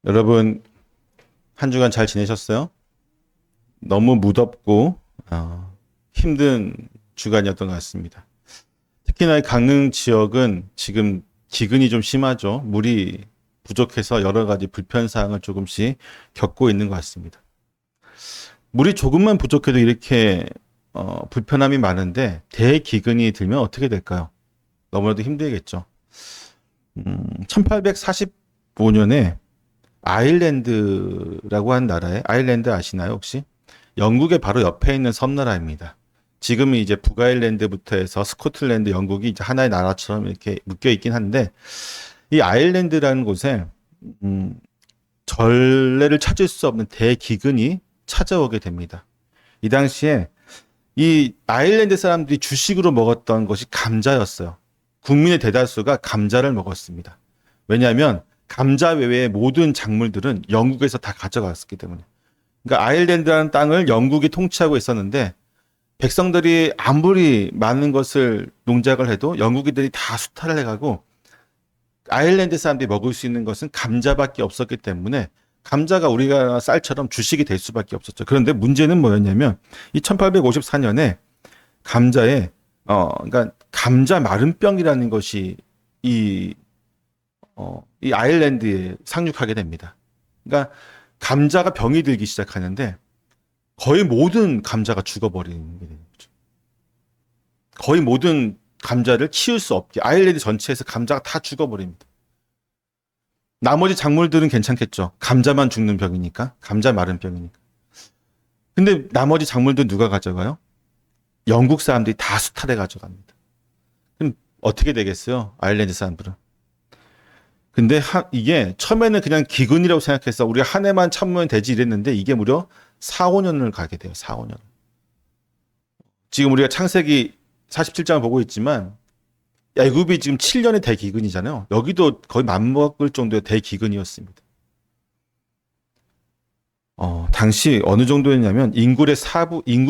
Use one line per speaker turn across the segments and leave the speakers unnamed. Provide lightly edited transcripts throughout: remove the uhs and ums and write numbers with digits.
여러분, 한 주간 잘 지내셨어요? 너무 무덥고 힘든 주간이었던 것 같습니다. 특히나 이 강릉 지역은 지금 기근이 좀 심하죠. 물이 부족해서 여러 가지 불편사항을 조금씩 겪고 있는 것 같습니다. 물이 조금만 부족해도 이렇게 불편함이 많은데 대기근이 들면 어떻게 될까요? 너무나도 힘들겠죠. 1845년에 아일랜드라고 한 나라에 아일랜드 아시나요 혹시? 영국의 바로 옆에 있는 섬나라입니다. 지금은 이제 북아일랜드부터 해서 스코틀랜드, 영국이 이제 하나의 나라처럼 이렇게 묶여 있긴 한데 이 아일랜드라는 곳에 음, 전례를 찾을 수 없는 대기근이 찾아오게 됩니다. 이 당시에 이 아일랜드 사람들이 주식으로 먹었던 것이 감자였어요. 국민의 대다수가 감자를 먹었습니다. 왜냐하면 감자 외의 모든 작물들은 영국에서 다 가져갔었기 때문에. 그러니까 아일랜드라는 땅을 영국이 통치하고 있었는데 백성들이 아무리 많은 것을 농작을 해도 영국인들이 다 수탈을 해가고 아일랜드 사람들이 먹을 수 있는 것은 감자밖에 없었기 때문에 감자가 우리가 쌀처럼 주식이 될 수밖에 없었죠. 그런데 문제는 뭐였냐면 이 1854년에 감자에 그러니까 감자 마른병이라는 것이 이 이 아일랜드에 상륙하게 됩니다. 그러니까 감자가 병이 들기 시작하는데 거의 모든 감자가 죽어버리는 게 되는 거죠. 거의 모든 감자를 키울 수 없게 아일랜드 전체에서 감자가 다 죽어버립니다. 나머지 작물들은 괜찮겠죠. 감자만 죽는 병이니까. 감자 마른 병이니까. 근데 나머지 작물들 누가 가져가요? 영국 사람들이 다 수탈해 가져갑니다. 그럼 어떻게 되겠어요? 아일랜드 사람들은. 근데 이게 처음에는 그냥 기근이라고 생각해서 우리가 한 해만 참으면 되지 이랬는데 이게 무려 4, 5년을 가게 돼요. 4, 5년. 지금 우리가 창세기 47장을 보고 있지만 애굽이 지금 7년의 대기근이잖아요. 여기도 거의 맞먹을 정도의 대기근이었습니다. 당시 어느 정도였냐면 인구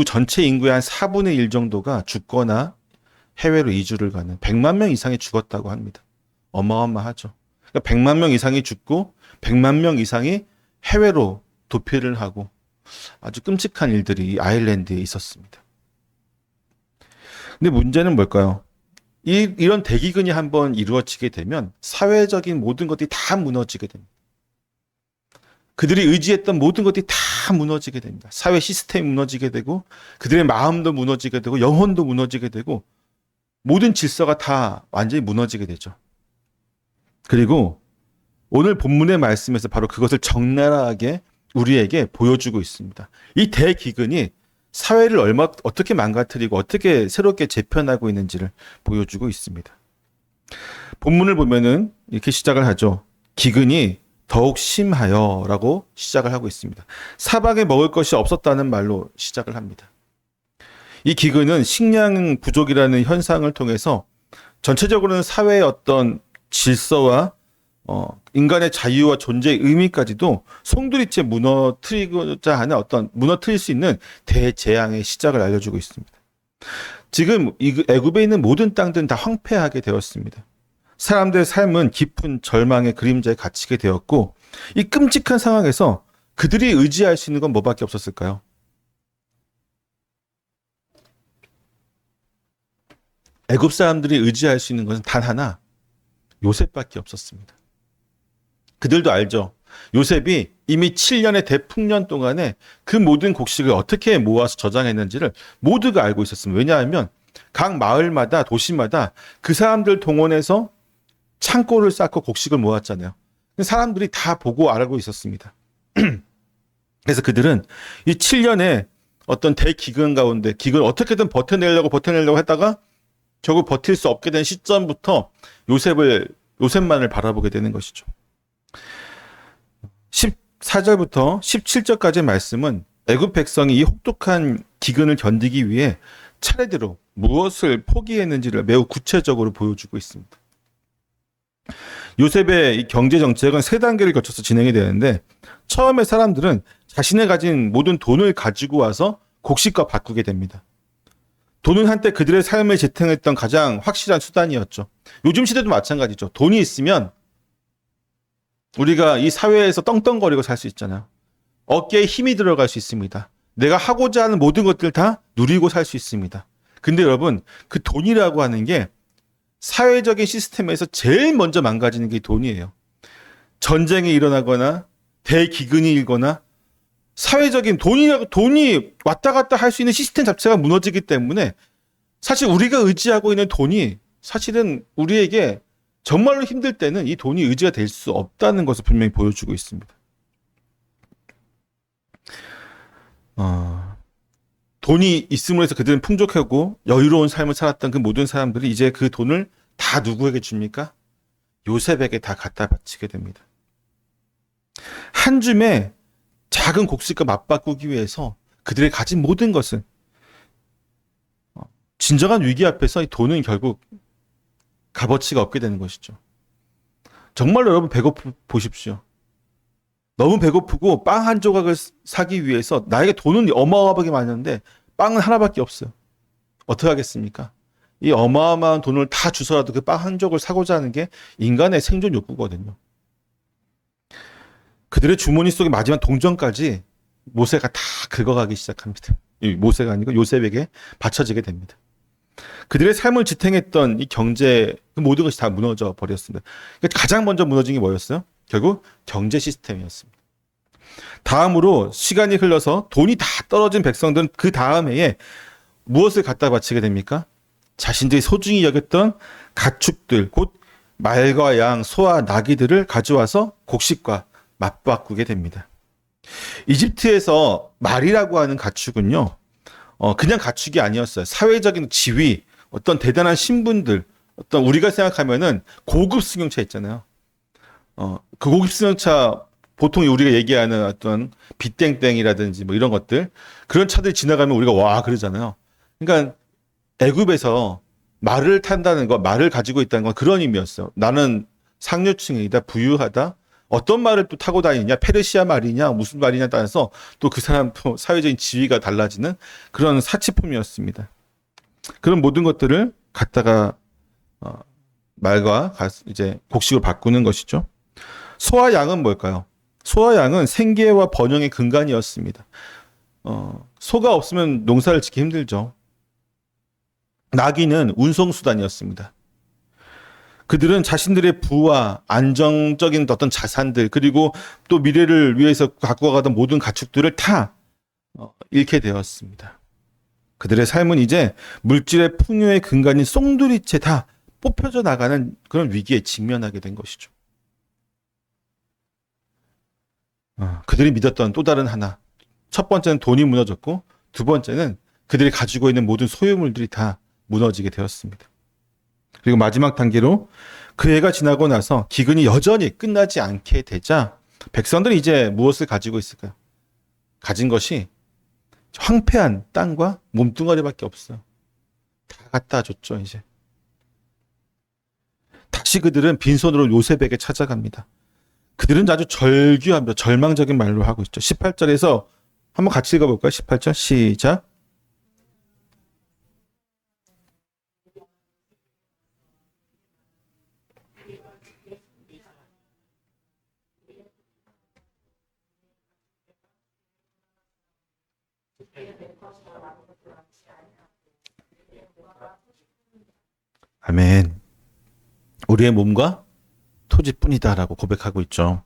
전체 인구의 한 4분의 1 정도가 죽거나 해외로 이주를 가는 100만 명 이상이 죽었다고 합니다. 어마어마하죠. 그러니까 100만 명 이상이 죽고 100만 명 이상이 해외로 도피를 하고 아주 끔찍한 일들이 아일랜드에 있었습니다. 근데 문제는 뭘까요? 이런 대기근이 한번 이루어지게 되면 사회적인 모든 것들이 다 무너지게 됩니다. 그들이 의지했던 모든 것들이 다 무너지게 됩니다. 사회 시스템이 무너지게 되고 그들의 마음도 무너지게 되고 영혼도 무너지게 되고 모든 질서가 다 완전히 무너지게 되죠. 그리고 오늘 본문의 말씀에서 바로 그것을 적나라하게 우리에게 보여주고 있습니다. 이 대기근이 사회를 어떻게 망가뜨리고 어떻게 새롭게 재편하고 있는지를 보여주고 있습니다. 본문을 보면은 이렇게 시작을 하죠. 기근이 더욱 심하여라고 시작을 하고 있습니다. 사방에 먹을 것이 없었다는 말로 시작을 합니다. 이 기근은 식량 부족이라는 현상을 통해서 전체적으로는 사회의 어떤 질서와 인간의 자유와 존재의 의미까지도 송두리째 무너뜨리고자 하는 무너뜨릴 수 있는 대재앙의 시작을 알려주고 있습니다. 지금 애굽에 있는 모든 땅들은 다 황폐하게 되었습니다. 사람들의 삶은 깊은 절망의 그림자에 갇히게 되었고 이 끔찍한 상황에서 그들이 의지할 수 있는 건 뭐밖에 없었을까요? 애굽 사람들이 의지할 수 있는 것은 단 하나, 요셉밖에 없었습니다. 그들도 알죠. 요셉이 이미 7년의 대풍년 동안에 그 모든 곡식을 어떻게 모아서 저장했는지를 모두가 알고 있었습니다. 왜냐하면 각 마을마다 도시마다 그 사람들 동원해서 창고를 쌓고 곡식을 모았잖아요. 사람들이 다 보고 알고 있었습니다. 그래서 그들은 이 7년의 어떤 대기근 가운데 기근을 어떻게든 버텨내려고 했다가 결국 버틸 수 없게 된 시점부터 요셉만을 바라보게 되는 것이죠. 14절부터 17절까지의 말씀은 애굽 백성이 이 혹독한 기근을 견디기 위해 차례대로 무엇을 포기했는지를 매우 구체적으로 보여주고 있습니다. 요셉의 이 경제 정책은 세 단계를 거쳐서 진행이 되는데 처음에 사람들은 자신의 가진 모든 돈을 가지고 와서 곡식과 바꾸게 됩니다. 돈은 한때 그들의 삶을 지탱했던 가장 확실한 수단이었죠. 요즘 시대도 마찬가지죠. 돈이 있으면 우리가 이 사회에서 떵떵거리고 살 수 있잖아요. 어깨에 힘이 들어갈 수 있습니다. 내가 하고자 하는 모든 것들 다 누리고 살 수 있습니다. 근데 여러분, 그 돈이라고 하는 게 사회적인 시스템에서 제일 먼저 망가지는 게 돈이에요. 전쟁이 일어나거나 대기근이 일거나 사회적인 돈이 왔다 갔다 할 수 있는 시스템 자체가 무너지기 때문에 사실 우리가 의지하고 있는 돈이 사실은 우리에게 정말로 힘들 때는 이 돈이 의지가 될 수 없다는 것을 분명히 보여주고 있습니다. 돈이 있음으로 해서 그들은 풍족하고 여유로운 삶을 살았던 그 모든 사람들이 이제 그 돈을 다 누구에게 줍니까? 요셉에게 다 갖다 바치게 됩니다. 한 줌의 작은 곡식과 맞바꾸기 위해서 그들이 가진 모든 것을 진정한 위기 앞에서 이 돈은 결국 값어치가 없게 되는 것이죠. 정말로 여러분 보십시오. 너무 배고프고 빵 한 조각을 사기 위해서 나에게 돈은 어마어마하게 많은데 빵은 하나밖에 없어요. 어떻게 하겠습니까? 이 어마어마한 돈을 다 주서라도 그 빵 한 조각을 사고자 하는 게 인간의 생존 욕구거든요. 그들의 주머니 속에 마지막 동전까지 모세가 다 긁어가기 시작합니다. 모세가 아니고 요셉에게 바쳐지게 됩니다. 그들의 삶을 지탱했던 이 경제 그 모든 것이 다 무너져 버렸습니다. 그러니까 가장 먼저 무너진 게 뭐였어요? 결국 경제 시스템이었습니다. 다음으로 시간이 흘러서 돈이 다 떨어진 백성들은 그 다음 해에 무엇을 갖다 바치게 됩니까? 자신들이 소중히 여겼던 가축들, 곧 말과 양, 소와 나귀들을 가져와서 곡식과 맞바꾸게 됩니다. 이집트에서 말이라고 하는 가축은요, 그냥 가축이 아니었어요. 사회적인 지위, 어떤 대단한 신분들, 어떤 우리가 생각하면은 고급 승용차 있잖아요. 그 고급 승용차 보통 우리가 얘기하는 어떤 빗땡땡이라든지 뭐 이런 것들 그런 차들이 지나가면 우리가 와 그러잖아요. 그러니까 애굽에서 말을 탄다는 거, 말을 가지고 있다는 건 그런 의미였어요. 나는 상류층이다, 부유하다. 어떤 말을 또 타고 다니냐, 페르시아 말이냐, 무슨 말이냐 따라서 또 그 사람 또 사회적인 지위가 달라지는 그런 사치품이었습니다. 그런 모든 것들을 갖다가 말과 이제 곡식으로 바꾸는 것이죠. 소와 양은 뭘까요? 소와 양은 생계와 번영의 근간이었습니다. 소가 없으면 농사를 짓기 힘들죠. 나귀는 운송수단이었습니다. 그들은 자신들의 부와 안정적인 어떤 자산들 그리고 또 미래를 위해서 갖고 가던 모든 가축들을 다 잃게 되었습니다. 그들의 삶은 이제 물질의 풍요의 근간인 송두리째 다 뽑혀져 나가는 그런 위기에 직면하게 된 것이죠. 그들이 믿었던 또 다른 하나. 첫 번째는 돈이 무너졌고 두 번째는 그들이 가지고 있는 모든 소유물들이 다 무너지게 되었습니다. 그리고 마지막 단계로 그 해가 지나고 나서 기근이 여전히 끝나지 않게 되자 백성들이 이제 무엇을 가지고 있을까요? 가진 것이 황폐한 땅과 몸뚱아리밖에 없어요. 다 갖다 줬죠, 이제. 다시 그들은 빈손으로 요셉에게 찾아갑니다. 그들은 아주 절규하며 절망적인 말로 하고 있죠. 18절에서 한번 같이 읽어볼까요? 18절 시작. 아멘. 우리의 몸과 토지뿐이다라고 고백하고 있죠.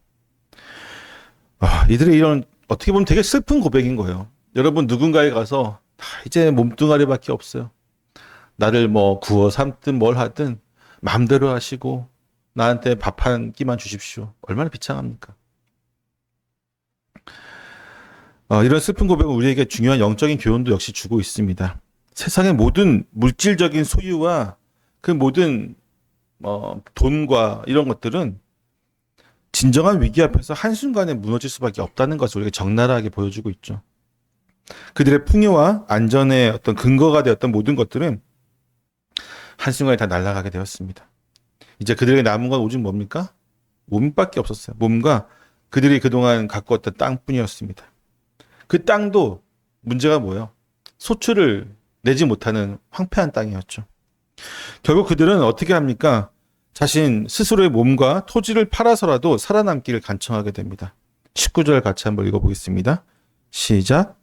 이들의 이런 어떻게 보면 되게 슬픈 고백인 거예요. 여러분 누군가에 가서 이제 몸뚱아리밖에 없어요. 나를 뭐 구워 삶든 뭘 하든 마음대로 하시고 나한테 밥 한 끼만 주십시오. 얼마나 비참합니까? 이런 슬픈 고백은 우리에게 중요한 영적인 교훈도 역시 주고 있습니다. 세상의 모든 물질적인 소유와 그 모든 돈과 이런 것들은 진정한 위기 앞에서 한순간에 무너질 수밖에 없다는 것을 우리가 적나라하게 보여주고 있죠. 그들의 풍요와 안전의 어떤 근거가 되었던 모든 것들은 한순간에 다 날아가게 되었습니다. 이제 그들에게 남은 건 오직 뭡니까? 몸밖에 없었어요. 몸과 그들이 그동안 갖고 왔던 땅뿐이었습니다. 그 땅도 문제가 뭐예요? 소출을 내지 못하는 황폐한 땅이었죠. 결국 그들은 어떻게 합니까? 자신 스스로의 몸과 토지를 팔아서라도 살아남기를 간청하게 됩니다. 19절 같이 한번 읽어보겠습니다. 시작.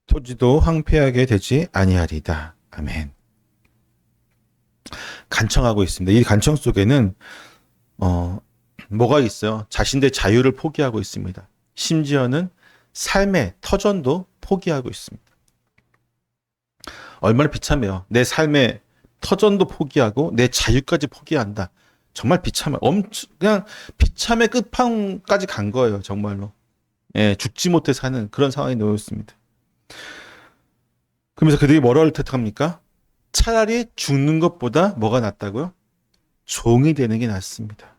토지도 황폐하게 되지 아니하리다. 아멘. 간청하고 있습니다. 이 간청 속에는 뭐가 있어요? 자신의 자유를 포기하고 있습니다. 심지어는 삶의 터전도 포기하고 있습니다. 얼마나 비참해요. 내 삶의 터전도 포기하고 내 자유까지 포기한다. 정말 비참해. 그냥 비참의 끝판까지 간 거예요. 정말로. 예, 죽지 못해 사는 그런 상황이 놓였습니다. 그러면서 그들이 뭐라고 택합니까? 차라리 죽는 것보다 뭐가 낫다고요? 종이 되는 게 낫습니다.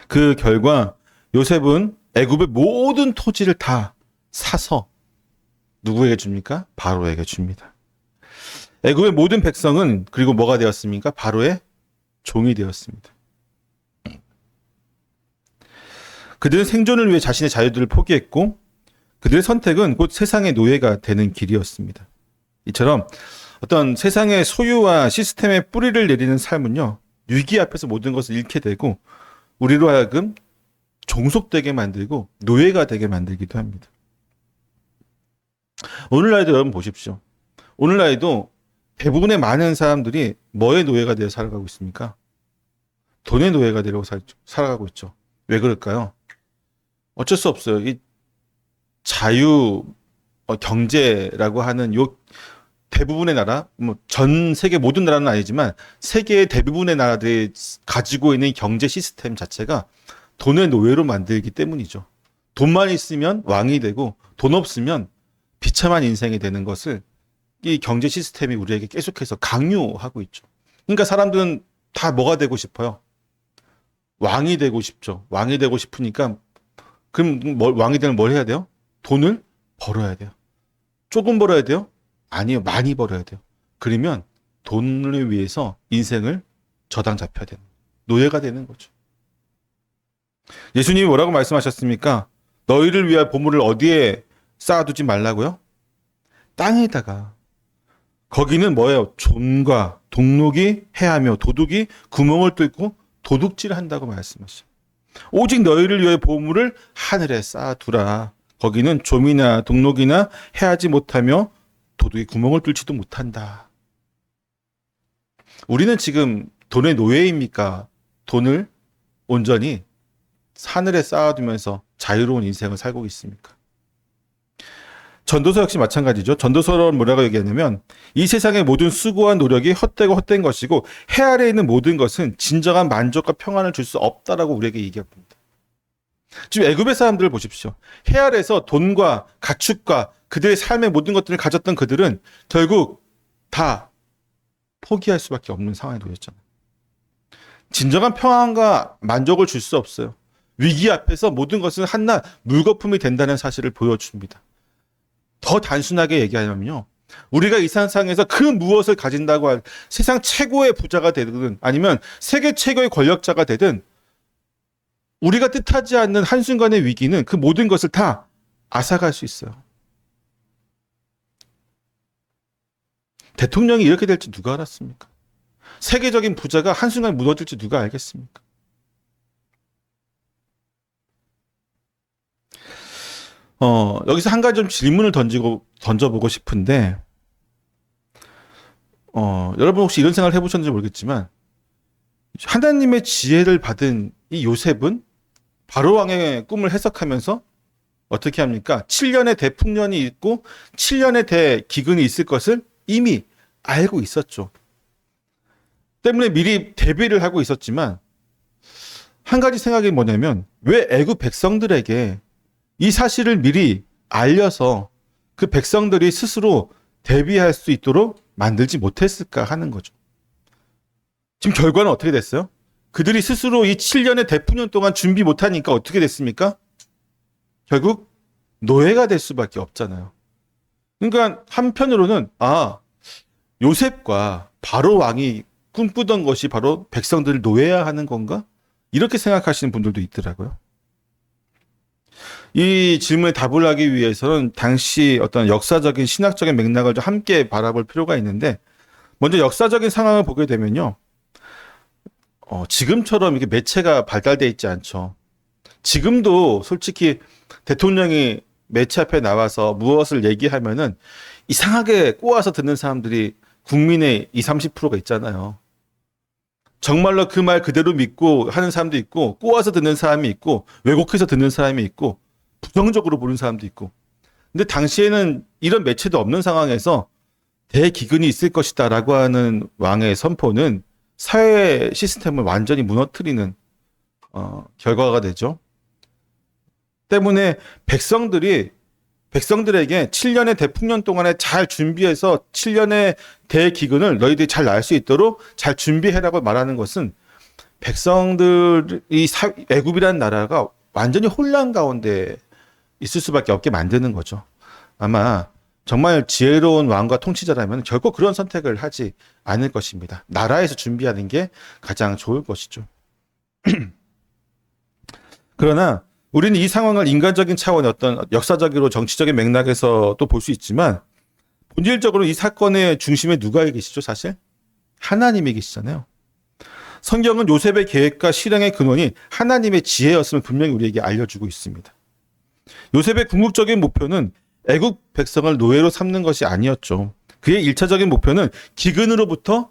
그 결과 요셉은 애굽의 모든 토지를 다 사서 누구에게 줍니까? 바로에게 줍니다. 애굽의 모든 백성은 그리고 뭐가 되었습니까? 바로의 종이 되었습니다. 그들은 생존을 위해 자신의 자유들을 포기했고 그들의 선택은 곧 세상의 노예가 되는 길이었습니다. 이처럼 어떤 세상의 소유와 시스템에 뿌리를 내리는 삶은요, 위기 앞에서 모든 것을 잃게 되고 우리로 하여금 종속되게 만들고 노예가 되게 만들기도 합니다. 오늘날에도 여러분 보십시오. 오늘날에도 대부분의 많은 사람들이 뭐의 노예가 되어 살아가고 있습니까? 돈의 노예가 되려고 살아가고 있죠. 왜 그럴까요? 어쩔 수 없어요. 이 자유 경제라고 하는 요 대부분의 나라, 뭐 전 세계 모든 나라는 아니지만 세계의 대부분의 나라들이 가지고 있는 경제 시스템 자체가 돈의 노예로 만들기 때문이죠. 돈만 있으면 왕이 되고 돈 없으면 비참한 인생이 되는 것을 이 경제 시스템이 우리에게 계속해서 강요하고 있죠. 그러니까 사람들은 다 뭐가 되고 싶어요? 왕이 되고 싶죠. 왕이 되고 싶으니까 그럼 왕이 되면 뭘 해야 돼요? 돈을 벌어야 돼요. 조금 벌어야 돼요? 아니요. 많이 벌어야 돼요. 그러면 돈을 위해서 인생을 저당 잡혀야 되는 노예가 되는 거죠. 예수님이 뭐라고 말씀하셨습니까? 너희를 위한 보물을 어디에 쌓아두지 말라고요? 땅에다가. 거기는 뭐예요? 존과 동록이 해하며 도둑이 구멍을 뚫고 도둑질을 한다고 말씀하셨어요. 오직 너희를 위해 보물을 하늘에 쌓아두라. 거기는 좀이나 동록이나 해하지 못하며 도둑이 구멍을 뚫지도 못한다. 우리는 지금 돈의 노예입니까? 돈을 온전히 하늘에 쌓아두면서 자유로운 인생을 살고 있습니까? 전도서 역시 마찬가지죠. 전도서는 뭐라고 얘기하냐면 이 세상의 모든 수고와 노력이 헛되고 헛된 것이고 해 아래에 있는 모든 것은 진정한 만족과 평안을 줄 수 없다라고 우리에게 얘기합니다. 지금 애굽의 사람들을 보십시오. 해 아래에서 돈과 가축과 그들의 삶의 모든 것들을 가졌던 그들은 결국 다 포기할 수밖에 없는 상황에 놓였잖아요. 진정한 평안과 만족을 줄 수 없어요. 위기 앞에서 모든 것은 한낱 물거품이 된다는 사실을 보여줍니다. 더 단순하게 얘기하면요. 우리가 이 세상에서 그 무엇을 가진다고 할 세상 최고의 부자가 되든 아니면 세계 최고의 권력자가 되든 우리가 뜻하지 않는 한순간의 위기는 그 모든 것을 다 앗아갈 수 있어요. 대통령이 이렇게 될지 누가 알았습니까? 세계적인 부자가 한순간 무너질지 누가 알겠습니까? 여기서 한 가지 좀 질문을 던져보고 싶은데, 여러분 혹시 이런 생각을 해보셨는지 모르겠지만, 하나님의 지혜를 받은 이 요셉은 바로왕의 꿈을 해석하면서 어떻게 합니까? 7년의 대풍년이 있고 7년의 대기근이 있을 것을 이미 알고 있었죠. 때문에 미리 대비를 하고 있었지만 한 가지 생각이 뭐냐면 왜 애굽 백성들에게 이 사실을 미리 알려서 그 백성들이 스스로 대비할 수 있도록 만들지 못했을까 하는 거죠. 지금 결과는 어떻게 됐어요? 그들이 스스로 이 7년의 대풍년 동안 준비 못하니까 어떻게 됐습니까? 결국 노예가 될 수밖에 없잖아요. 그러니까 한편으로는 요셉과 바로 왕이 꿈꾸던 것이 바로 백성들을 노예화하는 건가? 이렇게 생각하시는 분들도 있더라고요. 이 질문에 답을 하기 위해서는 당시 어떤 역사적인 신학적인 맥락을 좀 함께 바라볼 필요가 있는데, 먼저 역사적인 상황을 보게 되면요. 지금처럼 이렇게 매체가 발달돼 있지 않죠. 지금도 솔직히 대통령이 매체 앞에 나와서 무엇을 얘기하면은 이상하게 꼬아서 듣는 사람들이 국민의 20, 30%가 있잖아요. 정말로 그 말 그대로 믿고 하는 사람도 있고, 꼬아서 듣는 사람이 있고, 왜곡해서 듣는 사람이 있고, 부정적으로 보는 사람도 있고. 근데 당시에는 이런 매체도 없는 상황에서 대기근이 있을 것이다라고 하는 왕의 선포는 사회 시스템을 완전히 무너뜨리는 결과가 되죠. 때문에 백성들에게 7년의 대풍년 동안에 잘 준비해서 7년의 대기근을 너희들이 잘 날 수 있도록 잘 준비해라고 말하는 것은 백성들이 애굽이라는 나라가 완전히 혼란 가운데 있을 수밖에 없게 만드는 거죠. 아마 정말 지혜로운 왕과 통치자라면 결코 그런 선택을 하지 않을 것입니다. 나라에서 준비하는 게 가장 좋을 것이죠. 그러나 우리는 이 상황을 인간적인 차원의 어떤 역사적으로 정치적인 맥락에서 또 볼 수 있지만, 본질적으로 이 사건의 중심에 누가 계시죠, 사실? 하나님이 계시잖아요. 성경은 요셉의 계획과 실행의 근원이 하나님의 지혜였음을 분명히 우리에게 알려주고 있습니다. 요셉의 궁극적인 목표는 애국 백성을 노예로 삼는 것이 아니었죠. 그의 1차적인 목표는 기근으로부터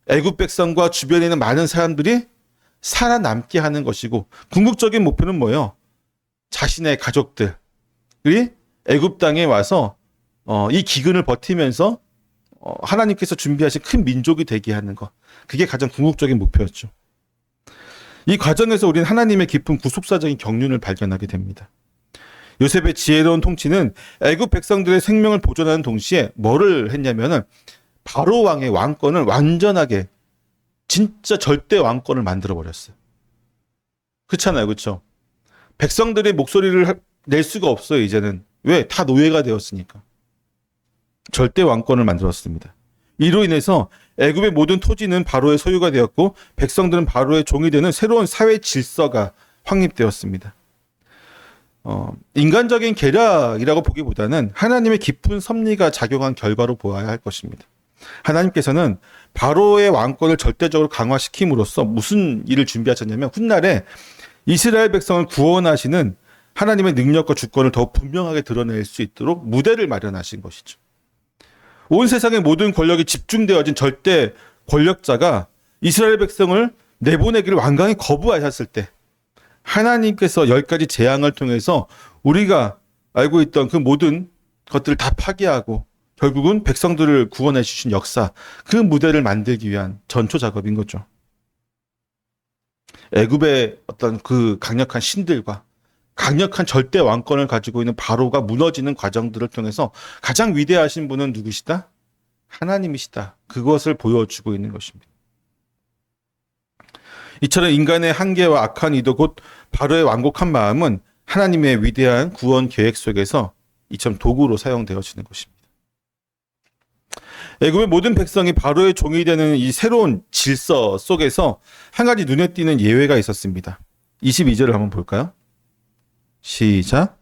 애국 백성과 주변에 있는 많은 사람들이 살아남게 하는 것이고, 궁극적인 목표는 뭐예요? 자신의 가족들이 애굽 땅에 와서 이 기근을 버티면서 하나님께서 준비하신 큰 민족이 되게 하는 것. 그게 가장 궁극적인 목표였죠. 이 과정에서 우리는 하나님의 깊은 구속사적인 경륜을 발견하게 됩니다. 요셉의 지혜로운 통치는 애굽 백성들의 생명을 보존하는 동시에 뭐를 했냐면은 바로 왕의 왕권을 완전하게, 진짜 절대 왕권을 만들어 버렸어요. 그렇잖아요, 그렇죠? 백성들의 목소리를 낼 수가 없어요, 이제는. 왜? 다 노예가 되었으니까. 절대 왕권을 만들었습니다. 이로 인해서 애굽의 모든 토지는 바로의 소유가 되었고, 백성들은 바로의 종이 되는 새로운 사회 질서가 확립되었습니다. 인간적인 계략이라고 보기보다는 하나님의 깊은 섭리가 작용한 결과로 보아야 할 것입니다. 하나님께서는 바로의 왕권을 절대적으로 강화시킴으로써 무슨 일을 준비하셨냐면, 훗날에 이스라엘 백성을 구원하시는 하나님의 능력과 주권을 더욱 분명하게 드러낼 수 있도록 무대를 마련하신 것이죠. 온 세상의 모든 권력이 집중되어진 절대 권력자가 이스라엘 백성을 내보내기를 완강히 거부하셨을 때, 하나님께서 10가지 재앙을 통해서 우리가 알고 있던 그 모든 것들을 다 파괴하고 결국은 백성들을 구원해 주신 역사, 그 무대를 만들기 위한 전초 작업인 거죠. 애굽의 어떤 그 강력한 신들과 강력한 절대 왕권을 가지고 있는 바로가 무너지는 과정들을 통해서 가장 위대하신 분은 누구시다? 하나님이시다. 그것을 보여주고 있는 것입니다. 이처럼 인간의 한계와 악한 이도 곧 바로의 완곡한 마음은 하나님의 위대한 구원 계획 속에서 이처럼 도구로 사용되어지는 것입니다. 애굽의 모든 백성이 바로의 종이 되는 이 새로운 질서 속에서 한 가지 눈에 띄는 예외가 있었습니다. 22절을 한번 볼까요? 시작.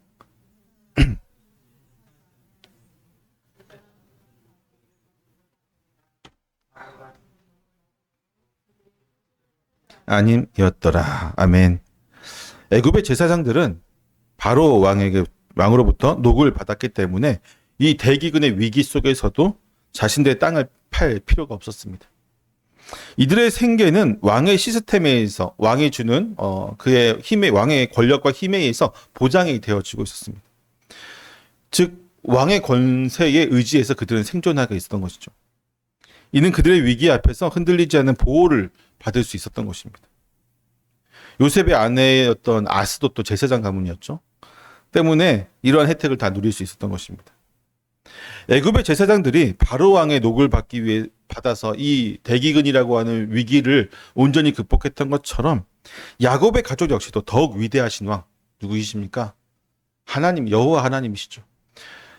아님이었더라. 아멘. 애굽의 제사장들은 바로 왕으로부터 녹을 받았기 때문에 이 대기근의 위기 속에서도 자신들의 땅을 팔 필요가 없었습니다. 이들의 생계는 왕의 시스템에 의해서, 왕이 주는 그의 힘의, 왕의 권력과 힘에 의해서 보장이 되어지고 있었습니다. 즉 왕의 권세에 의지해서 그들은 생존하고 있었던 것이죠. 이는 그들의 위기 앞에서 흔들리지 않는 보호를 받을 수 있었던 것입니다. 요셉의 아내였던 아스도 또 제사장 가문이었죠. 때문에 이러한 혜택을 다 누릴 수 있었던 것입니다. 애굽의 제사장들이 바로 왕의 녹을 받기 위해 받아서 이 대기근이라고 하는 위기를 온전히 극복했던 것처럼 야곱의 가족 역시도 더욱 위대하신 왕 누구이십니까? 하나님, 여호와 하나님이시죠.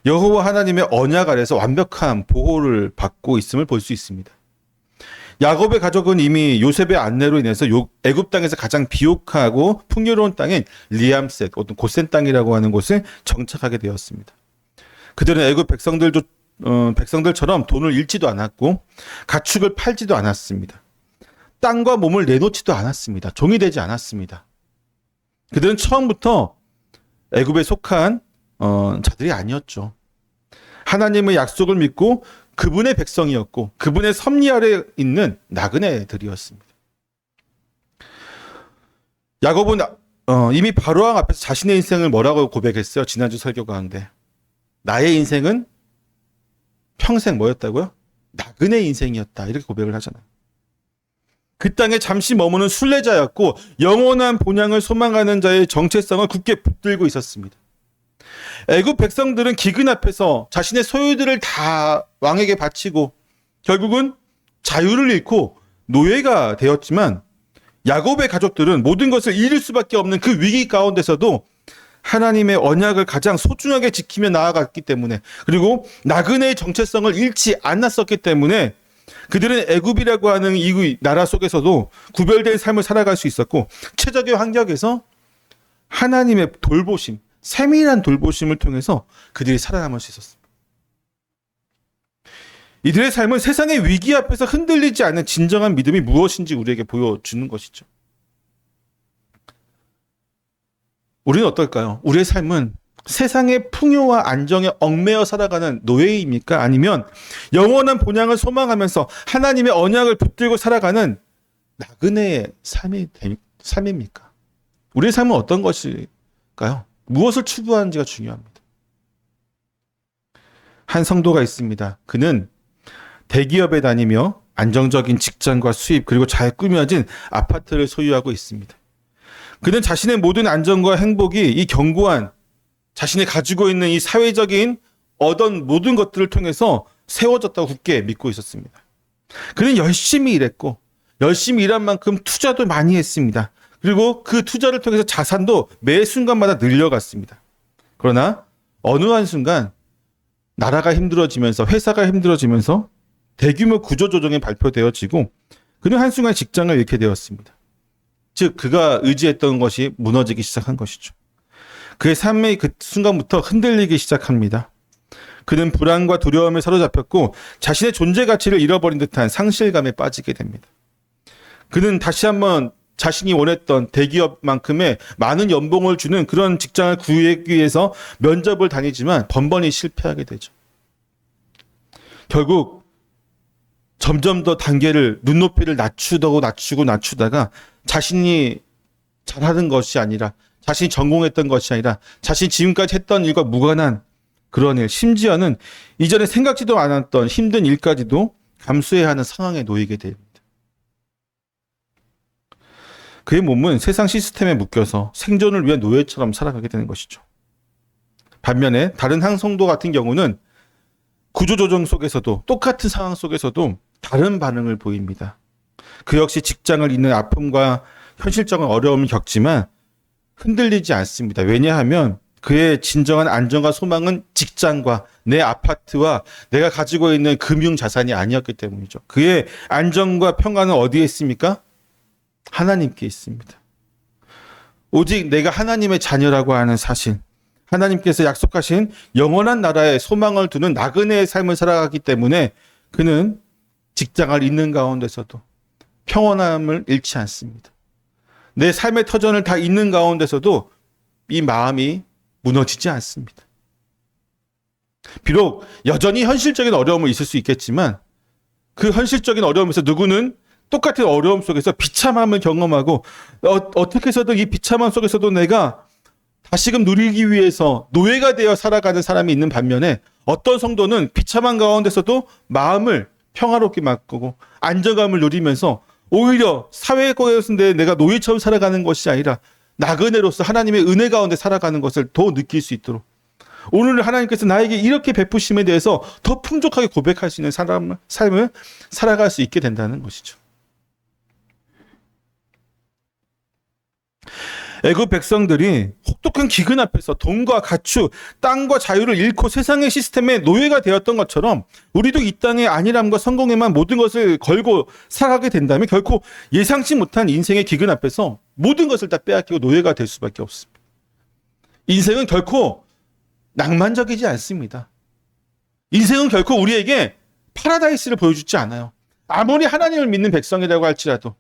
여호와 하나님의 언약 아래서 완벽한 보호를 받고 있음을 볼 수 있습니다. 야곱의 가족은 이미 요셉의 안내로 인해서 애굽 땅에서 가장 비옥하고 풍요로운 땅인 리암셋, 어떤 고센 땅이라고 하는 곳에 정착하게 되었습니다. 그들은 애굽 백성들처럼 돈을 잃지도 않았고 가축을 팔지도 않았습니다. 땅과 몸을 내놓지도 않았습니다. 종이 되지 않았습니다. 그들은 처음부터 애굽에 속한 자들이 아니었죠. 하나님의 약속을 믿고 그분의 백성이었고 그분의 섭리 아래 있는 나그네들이었습니다. 야곱은 이미 바로왕 앞에서 자신의 인생을 뭐라고 고백했어요? 지난주 설교 가운데. 나의 인생은 평생 뭐였다고요? 나그네 인생이었다. 이렇게 고백을 하잖아요. 그 땅에 잠시 머무는 순례자였고 영원한 본향을 소망하는 자의 정체성을 굳게 붙들고 있었습니다. 애굽 백성들은 기근 앞에서 자신의 소유들을 다 왕에게 바치고 결국은 자유를 잃고 노예가 되었지만 야곱의 가족들은 모든 것을 잃을 수밖에 없는 그 위기 가운데서도 하나님의 언약을 가장 소중하게 지키며 나아갔기 때문에 그리고 나그네의 정체성을 잃지 않았었기 때문에 그들은 애굽이라고 하는 이 나라 속에서도 구별된 삶을 살아갈 수 있었고 최적의 환경에서 하나님의 돌보심, 세밀한 돌보심을 통해서 그들이 살아남을 수 있었습니다. 이들의 삶은 세상의 위기 앞에서 흔들리지 않는 진정한 믿음이 무엇인지 우리에게 보여주는 것이죠. 우리는 어떨까요? 우리의 삶은 세상의 풍요와 안정에 얽매여 살아가는 노예입니까? 아니면 영원한 본향을 소망하면서 하나님의 언약을 붙들고 살아가는 나그네의 삶입니까? 우리의 삶은 어떤 것일까요? 무엇을 추구하는지가 중요합니다. 한 성도가 있습니다. 그는 대기업에 다니며 안정적인 직장과 수입 그리고 잘 꾸며진 아파트를 소유하고 있습니다. 그는 자신의 모든 안정과 행복이 이 견고한 자신이 가지고 있는 이 사회적인 얻은 모든 것들을 통해서 세워졌다고 굳게 믿고 있었습니다. 그는 열심히 일했고 열심히 일한 만큼 투자도 많이 했습니다. 그리고 그 투자를 통해서 자산도 매 순간마다 늘려갔습니다. 그러나 어느 한순간 나라가 힘들어지면서 회사가 힘들어지면서 대규모 구조조정이 발표되어지고 그는 한순간 직장을 잃게 되었습니다. 즉 그가 의지했던 것이 무너지기 시작한 것이죠. 그의 삶의 그 순간부터 흔들리기 시작합니다. 그는 불안과 두려움에 사로잡혔고 자신의 존재 가치를 잃어버린 듯한 상실감에 빠지게 됩니다. 그는 다시 한번 자신이 원했던 대기업만큼의 많은 연봉을 주는 그런 직장을 구하기 위해서 면접을 다니지만 번번이 실패하게 되죠. 결국 점점 더 단계를 눈높이를 낮추다가 자신이 잘하는 것이 아니라 자신이 전공했던 것이 아니라 자신이 지금까지 했던 일과 무관한 그런 일, 심지어는 이전에 생각지도 않았던 힘든 일까지도 감수해야 하는 상황에 놓이게 됩니다. 그의 몸은 세상 시스템에 묶여서 생존을 위한 노예처럼 살아가게 되는 것이죠. 반면에 다른 한 성도 같은 경우는 구조조정 속에서도 똑같은 상황 속에서도 다른 반응을 보입니다. 그 역시 직장을 잃는 아픔과 현실적인 어려움을 겪지만 흔들리지 않습니다. 왜냐하면 그의 진정한 안정과 소망은 직장과 내 아파트와 내가 가지고 있는 금융 자산이 아니었기 때문이죠. 그의 안정과 평안은 어디에 있습니까? 하나님께 있습니다. 오직 내가 하나님의 자녀라고 하는 사실, 하나님께서 약속하신 영원한 나라에 소망을 두는 나그네의 삶을 살아가기 때문에 그는 직장을 잃는 가운데서도 평온함을 잃지 않습니다. 내 삶의 터전을 다 잃는 가운데서도 이 마음이 무너지지 않습니다. 비록 여전히 현실적인 어려움은 있을 수 있겠지만 그 현실적인 어려움에서 누구는 똑같은 어려움 속에서 비참함을 경험하고 어떻게 해서든 이 비참함 속에서도 내가 다시금 누리기 위해서 노예가 되어 살아가는 사람이 있는 반면에 어떤 성도는 비참한 가운데서도 마음을 평화롭게 바꾸고 안정감을 누리면서 오히려 사회에서 내가 노예처럼 살아가는 것이 아니라 나그네로서 하나님의 은혜 가운데 살아가는 것을 더 느낄 수 있도록 오늘 하나님께서 나에게 이렇게 베푸심에 대해서 더 풍족하게 고백할 수 있는 삶을 살아갈 수 있게 된다는 것이죠. 애굽 백성들이 혹독한 기근 앞에서 돈과 가축, 땅과 자유를 잃고 세상의 시스템의 노예가 되었던 것처럼 우리도 이 땅의 안일함과 성공에만 모든 것을 걸고 살아가게 된다면 결코 예상치 못한 인생의 기근 앞에서 모든 것을 다 빼앗기고 노예가 될 수밖에 없습니다. 인생은 결코 낭만적이지 않습니다. 인생은 결코 우리에게 파라다이스를 보여주지 않아요. 아무리 하나님을 믿는 백성이라고 할지라도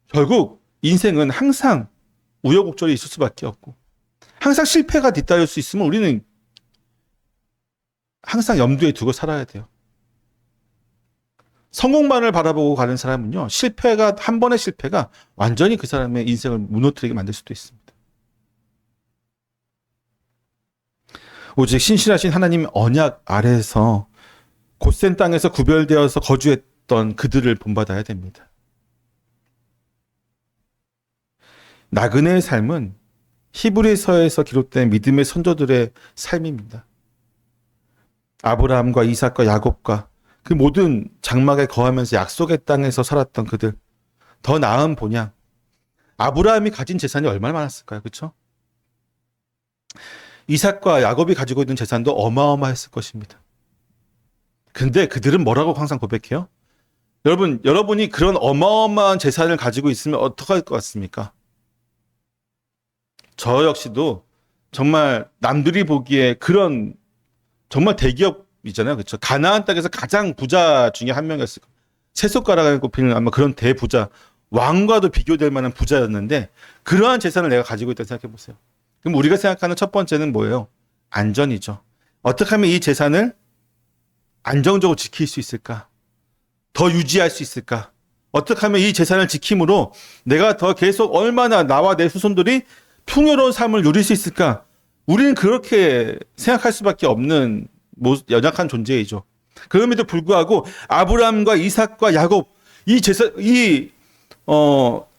결국 인생은 항상 우여곡절이 있을 수밖에 없고 항상 실패가 뒤따를 수 있으면 우리는 항상 염두에 두고 살아야 돼요. 성공만을 바라보고 가는 사람은요, 한 번의 실패가 완전히 그 사람의 인생을 무너뜨리게 만들 수도 있습니다. 오직 신실하신 하나님의 언약 아래에서 곧센 땅에서 구별되어서 거주했던 그들을 본받아야 됩니다. 나그네의 삶은 히브리서에서 기록된 믿음의 선조들의 삶입니다. 아브라함과 이삭과 야곱과 그 모든 장막에 거하면서 약속의 땅에서 살았던 그들, 더 나은 본향. 아브라함이 가진 재산이 얼마나 많았을까요? 그렇죠? 이삭과 야곱이 가지고 있는 재산도 어마어마했을 것입니다. 근데 그들은 뭐라고 항상 고백해요? 여러분이 그런 어마어마한 재산을 가지고 있으면 어떡할 것 같습니까? 저 역시도 정말 남들이 보기에 그런 정말 대기업이잖아요. 그렇죠? 가나안 땅에서 가장 부자 중에 한 명이었을 거예요. 세 손가락에 꼽히는 아마 그런 대부자, 왕과도 비교될 만한 부자였는데 그러한 재산을 내가 가지고 있다고 생각해 보세요. 그럼 우리가 생각하는 첫 번째는 뭐예요? 안전이죠. 어떻게 하면 이 재산을 안정적으로 지킬 수 있을까? 더 유지할 수 있을까? 어떻게 하면 이 재산을 지킴으로 내가 더 계속 얼마나 나와 내 후손들이 풍요로운 삶을 누릴 수 있을까? 우리는 그렇게 생각할 수밖에 없는 연약한 존재이죠. 그럼에도 불구하고 아브라함과 이삭과 야곱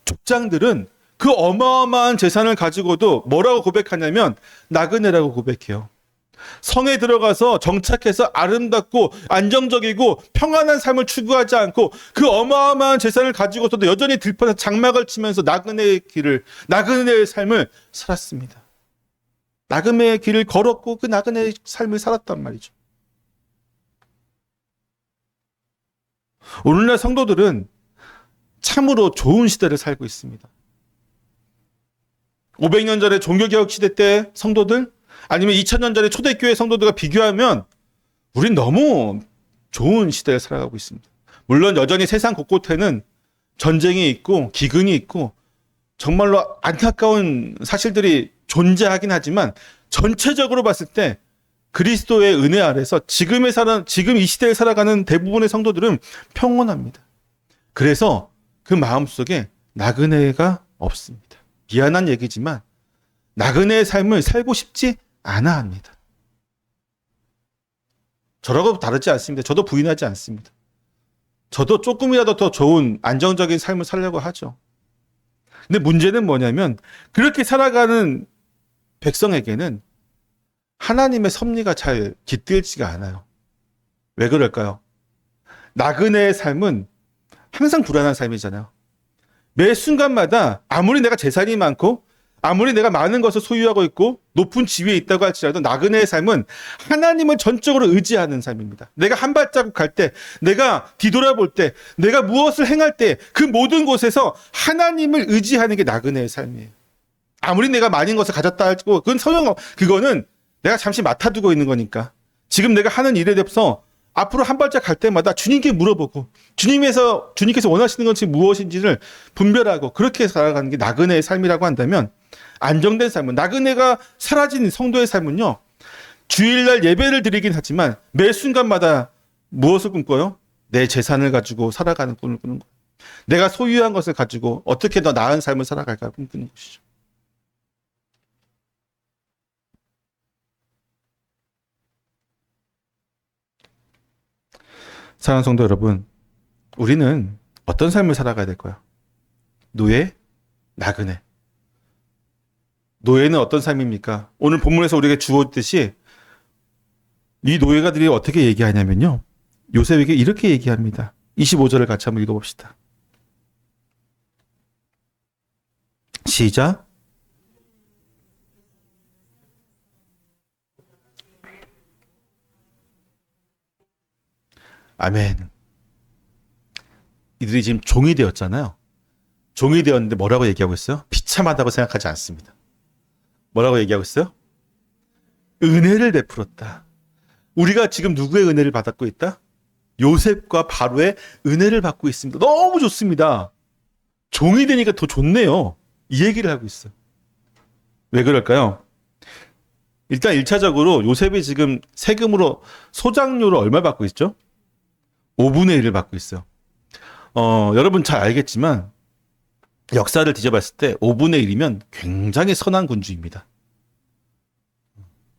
족장들은 그 어마어마한 재산을 가지고도 뭐라고 고백하냐면 나그네라고 고백해요. 성에 들어가서 정착해서 아름답고 안정적이고 평안한 삶을 추구하지 않고 그 어마어마한 재산을 가지고서도 여전히 들판에서 장막을 치면서 나그네의 삶을 살았습니다. 나그네의 길을 걸었고 그 나그네의 삶을 살았단 말이죠. 오늘날 성도들은 참으로 좋은 시대를 살고 있습니다. 500년 전에 종교개혁 시대 때 성도들, 아니면 2000년 전에 초대교회 성도들과 비교하면 우린 너무 좋은 시대를 살아가고 있습니다. 물론 여전히 세상 곳곳에는 전쟁이 있고 기근이 있고 정말로 안타까운 사실들이 존재하긴 하지만 전체적으로 봤을 때 그리스도의 은혜 아래서 지금 이 시대에 살아가는 대부분의 성도들은 평온합니다. 그래서 그 마음속에 나그네가 없습니다. 미안한 얘기지만 나그네의 삶을 살고 싶지 않아 합니다. 저라고 다르지 않습니다. 저도 부인하지 않습니다. 저도 조금이라도 더 좋은 안정적인 삶을 살려고 하죠. 근데 문제는 뭐냐면 그렇게 살아가는 백성에게는 하나님의 섭리가 잘 깃들지가 않아요. 왜 그럴까요? 나그네의 삶은 항상 불안한 삶이잖아요. 매 순간마다 아무리 내가 재산이 많고 아무리 내가 많은 것을 소유하고 있고 높은 지위에 있다고 할지라도 나그네의 삶은 하나님을 전적으로 의지하는 삶입니다. 내가 한 발자국 갈 때, 내가 뒤돌아볼 때, 내가 무엇을 행할 때 그 모든 곳에서 하나님을 의지하는 게 나그네의 삶이에요. 아무리 내가 많은 것을 가졌다 할지고 그거는 내가 잠시 맡아두고 있는 거니까. 지금 내가 하는 일에 대해서 앞으로 한 발짝 갈 때마다 주님께 물어보고 주님께서 원하시는 것이 무엇인지를 분별하고 그렇게 살아가는 게 나그네의 삶이라고 한다면 안정된 삶은, 나그네가 사라진 성도의 삶은요, 주일날 예배를 드리긴 하지만 매 순간마다 무엇을 꿈꿔요? 내 재산을 가지고 살아가는 꿈을 꾸는 거예요. 내가 소유한 것을 가지고 어떻게 더 나은 삶을 살아갈까 꿈꾸는 것이죠. 사랑하는 성도 여러분, 우리는 어떤 삶을 살아가야 될까요? 노예, 나그네. 노예는 어떤 삶입니까? 오늘 본문에서 우리에게 주었듯이 이 노예가들이 어떻게 얘기하냐면요, 요셉에게 이렇게 얘기합니다. 25절을 같이 한번 읽어봅시다. 시작. 아멘. 이들이 지금 종이 되었잖아요. 종이 되었는데 뭐라고 얘기하고 있어요? 비참하다고 생각하지 않습니다. 뭐라고 얘기하고 있어요? 은혜를 베풀었다. 우리가 지금 누구의 은혜를 받고 있다? 요셉과 바로의 은혜를 받고 있습니다. 너무 좋습니다. 종이 되니까 더 좋네요. 이 얘기를 하고 있어요. 왜 그럴까요? 일단 1차적으로 요셉이 지금 세금으로 소장료를 얼마 받고 있죠? 5분의 1을 받고 있어요. 여러분 잘 알겠지만 역사를 뒤져봤을 때 5분의 1이면 굉장히 선한 군주입니다.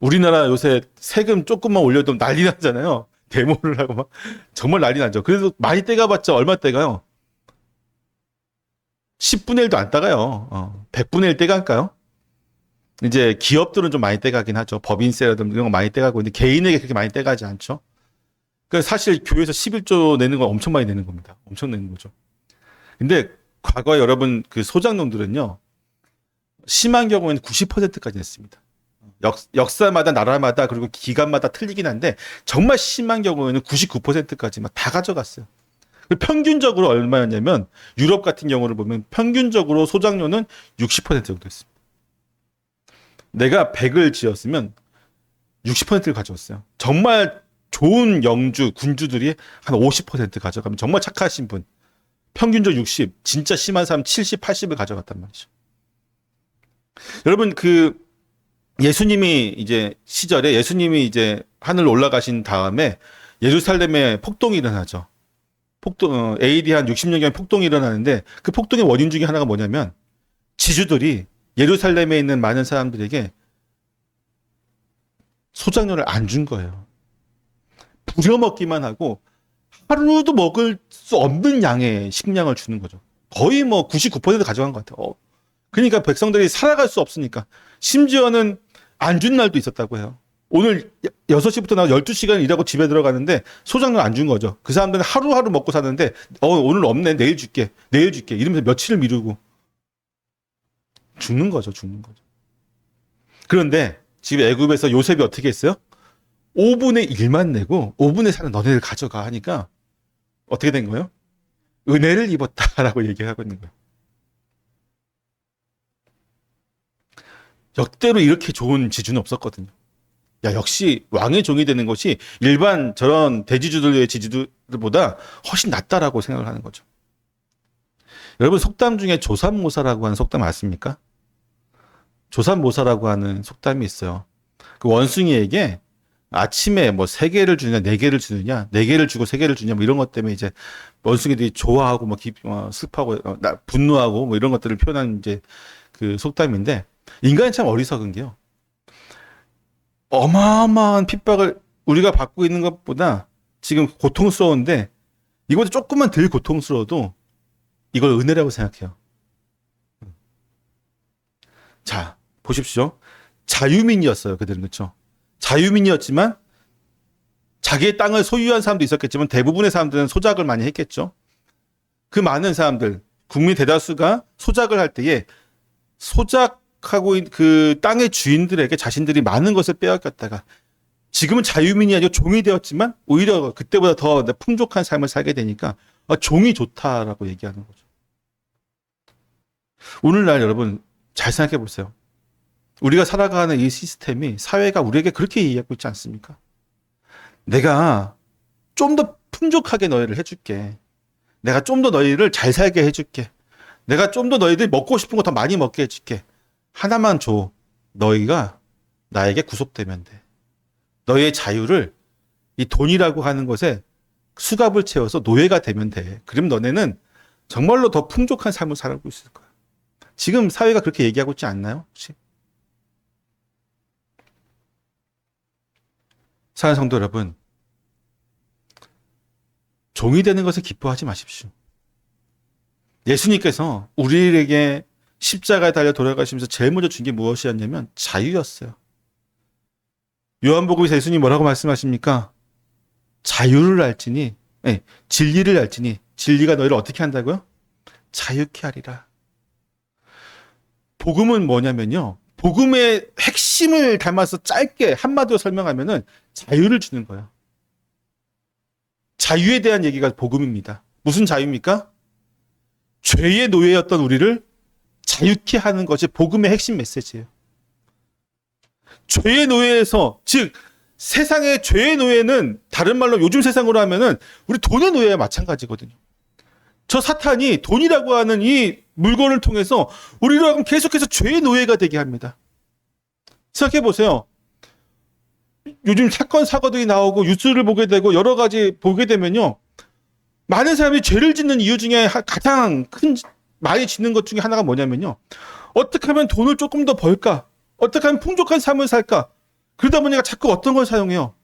우리나라 요새 세금 조금만 올려도 난리 나잖아요. 데모를 하고 막 정말 난리 나죠. 그래도 많이 떼가봤자 얼마 떼가요? 10분의 1도 안 따가요. 100분의 1 떼갈까요? 이제 기업들은 좀 많이 떼가긴 하죠. 법인세라든지 이런 거 많이 떼가고 근데 개인에게 그렇게 많이 떼가지 않죠. 그러니까 사실 교회에서 11조 내는 건 엄청 많이 내는 겁니다. 엄청 내는 거죠. 근데 과거에 여러분 그 소장농들은요. 심한 경우에는 90%까지 냈습니다. 역사마다 나라마다 그리고 기간마다 틀리긴 한데 정말 심한 경우에는 99%까지 막 다 가져갔어요. 평균적으로 얼마였냐면 유럽 같은 경우를 보면 평균적으로 소장료는 60% 정도 했습니다. 내가 100을 지었으면 60%를 가져왔어요. 정말 좋은 영주, 군주들이 한 50% 가져가면 정말 착하신 분. 평균적으로 60, 진짜 심한 사람 70, 80을 가져갔단 말이죠. 여러분 그 예수님이 이제 시절에 예수님이 이제 하늘 올라가신 다음에 예루살렘에 폭동이 일어나죠. AD 한 60년경에 폭동이 일어나는데 그 폭동의 원인 중에 하나가 뭐냐면 지주들이 예루살렘에 있는 많은 사람들에게 소장료를 안 준 거예요. 부려먹기만 하고 하루도 먹을 수 없는 양의 식량을 주는 거죠. 거의 뭐 99% 가져간 것 같아요. 그러니까 백성들이 살아갈 수 없으니까 심지어는 안 준 날도 있었다고 해요. 오늘 6시부터 나 12시간 일하고 집에 들어가는데 소장료 안 준 거죠. 그 사람들은 하루하루 먹고 사는데 오늘 없네. 내일 줄게. 내일 줄게. 이러면서 며칠을 미루고 죽는 거죠. 그런데 지금 애굽에서 요셉이 어떻게 했어요? 5분의 1만 내고 5분의 4는 너네들 가져가 하니까 어떻게 된 거예요? 은혜를 입었다라고 얘기하고 있는 거예요. 역대로 이렇게 좋은 지주는 없었거든요. 야, 역시 왕의 종이 되는 것이 일반 저런 대지주들의 지주들보다 훨씬 낫다라고 생각을 하는 거죠. 여러분 속담 중에 조삼모사라고 하는 속담 아십니까? 조삼모사라고 하는 속담이 있어요. 그 원숭이에게 아침에 뭐 3개를 주느냐, 4개를 주느냐, 4개를 주고 3개를 주냐, 뭐 이런 것 때문에 이제 원숭이들이 좋아하고 뭐 슬퍼하고 분노하고 뭐 이런 것들을 표현하는 이제 그 속담인데 인간이 참 어리석은 게요. 어마어마한 핍박을 우리가 받고 있는 것보다 지금 고통스러운데 이것보다 조금만 덜 고통스러워도 이걸 은혜라고 생각해요. 자, 보십시오. 자유민이었어요. 그들은 그렇죠. 자유민이었지만 자기의 땅을 소유한 사람도 있었겠지만 대부분의 사람들은 소작을 많이 했겠죠. 그 많은 사람들, 국민 대다수가 소작을 할 때에 소작하고 그 땅의 주인들에게 자신들이 많은 것을 빼앗겼다가 지금은 자유민이 아니고 종이 되었지만 오히려 그때보다 더 풍족한 삶을 살게 되니까 종이 좋다라고 얘기하는 거죠. 오늘날 여러분 잘 생각해 보세요. 우리가 살아가는 이 시스템이 사회가 우리에게 그렇게 얘기하고 있지 않습니까? 내가 좀 더 풍족하게 너희를 해줄게. 내가 좀 더 너희를 잘 살게 해줄게. 내가 좀 더 너희들이 먹고 싶은 거 더 많이 먹게 해줄게. 하나만 줘. 너희가 나에게 구속되면 돼. 너희의 자유를 이 돈이라고 하는 것에 수갑을 채워서 노예가 되면 돼. 그럼 너네는 정말로 더 풍족한 삶을 살고 있을 거야. 지금 사회가 그렇게 얘기하고 있지 않나요? 혹시? 사랑하는 성도 여러분, 종이 되는 것을 기뻐하지 마십시오. 예수님께서 우리에게 십자가에 달려 돌아가시면서 제일 먼저 준 게 무엇이었냐면 자유였어요. 요한복음에서 예수님이 뭐라고 말씀하십니까? 자유를 알지니, 진리를 알지니, 진리가 너희를 어떻게 한다고요? 자유케 하리라. 복음은 뭐냐면요. 복음의 핵심을 담아서 짧게 한마디로 설명하면은 자유를 주는 거예요. 자유에 대한 얘기가 복음입니다. 무슨 자유입니까? 죄의 노예였던 우리를 자유케 하는 것이 복음의 핵심 메시지예요. 죄의 노예에서, 즉 세상의 죄의 노예는 다른 말로 요즘 세상으로 하면은 우리 돈의 노예와 마찬가지거든요. 저 사탄이 돈이라고 하는 이 물건을 통해서 우리를 계속해서 죄의 노예가 되게 합니다. 생각해 보세요. 요즘 사건 사고들이 나오고 뉴스를 보게 되고 여러 가지 보게 되면요, 많은 사람이 죄를 짓는 이유 중에 가장 큰 많이 짓는 것 중에 하나가 뭐냐면요, 어떻게 하면 돈을 조금 더 벌까, 어떻게 하면 풍족한 삶을 살까. 그러다 보니까 자꾸 어떤 걸 사용해요?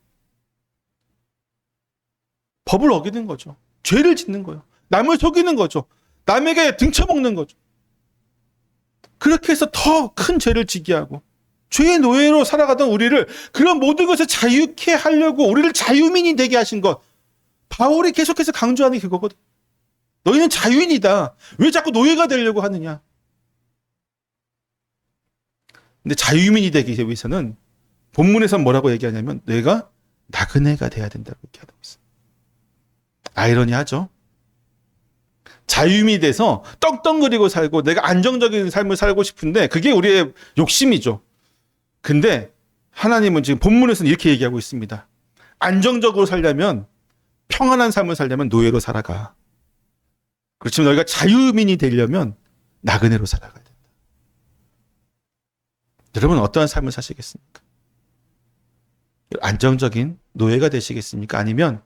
법을 어기는 거죠. 죄를 짓는 거예요. 남을 속이는 거죠. 남에게 등쳐먹는 거죠. 그렇게 해서 더 큰 죄를 지게 하고 죄의 노예로 살아가던 우리를 그런 모든 것을 자유케 하려고 우리를 자유민이 되게 하신 것. 바울이 계속해서 강조하는 게 그거거든. 너희는 자유인이다. 왜 자꾸 노예가 되려고 하느냐. 근데 자유민이 되기 위해서는 본문에서는 뭐라고 얘기하냐면 내가 나그네가 돼야 된다고 얘기하고 있어요. 아이러니하죠. 자유민이 돼서 떵떵거리고 살고 내가 안정적인 삶을 살고 싶은데 그게 우리의 욕심이죠. 근데 하나님은 지금 본문에서는 이렇게 얘기하고 있습니다. 안정적으로 살려면, 평안한 삶을 살려면 노예로 살아가. 그렇지만 너희가 자유민이 되려면 나그네로 살아가야 된다. 여러분은 어떠한 삶을 사시겠습니까? 안정적인 노예가 되시겠습니까? 아니면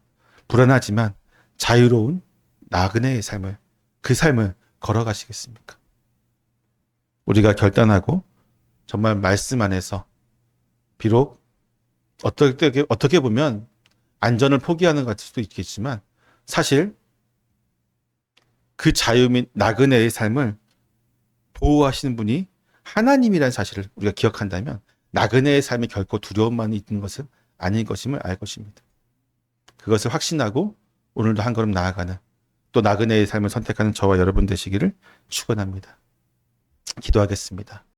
불안하지만 자유로운 나그네의 삶을, 그 삶을 걸어가시겠습니까? 우리가 결단하고 정말 말씀 안에서 비록 어떻게 보면 안전을 포기하는 것 같을 수도 있겠지만 사실 그 자유민 나그네의 삶을 보호하시는 분이 하나님이라는 사실을 우리가 기억한다면 나그네의 삶이 결코 두려움만 있는 것은 아닌 것임을 알 것입니다. 그것을 확신하고 오늘도 한 걸음 나아가는, 또 나그네의 삶을 선택하는 저와 여러분 되시기를 축원합니다. 기도하겠습니다.